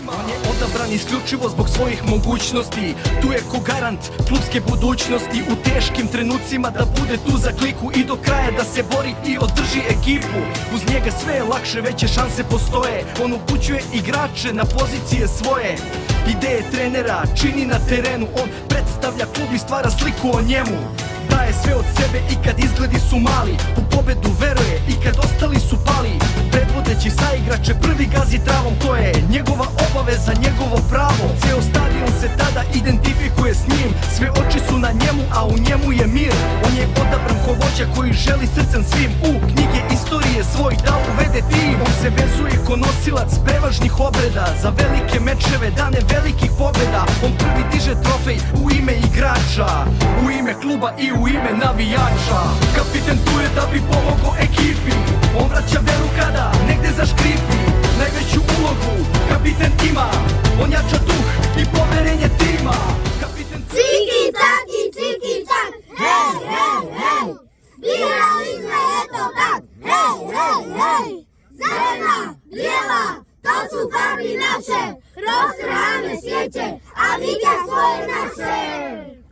On je odabran isključivo zbog svojih mogućnosti. Tu je ko garant klubske budućnosti. U teškim trenucima da bude tu za kliku i do kraja da se bori i održi ekipu. Uz njega sve je lakše, veće šanse postoje. On upućuje igrače na pozicije svoje. Ideje trenera čini na terenu. On predstavlja klub i stvara sliku o njemu. Daje sve od sebe i kad izgledi su mali. U pobedu veruje i kad ostali su pali. Predvodeći saigrače prvi gazi travom. To je njegova obaveza, njegovo pravo. Ceo stadion se tada identifikuje s njim. Sve oči su na njemu, a u njemu je mir. On je odabran ko vođa koji želi srcem svim u knjige istorije svoj da uvede tim. On se vezuje ko nosilac prevažnih obreda. Za velike mečeve, dane velikih pobjeda. On prvi diže trofej u ime igrača, u ime kluba i u ime navijača. Kapiten tu je da bi pomogao ekipi. On vraća veru kada negde zaškripi. Najveću ulogu kapiten ima. On jača duh i poverenje tima. Kapiten Ciki tak, hej, hej, hej. Birali sme, eto tak, hej, hej, hej. Zelena, bijela, to su farby naše. Roztrháme siete a víťazstvo je naše.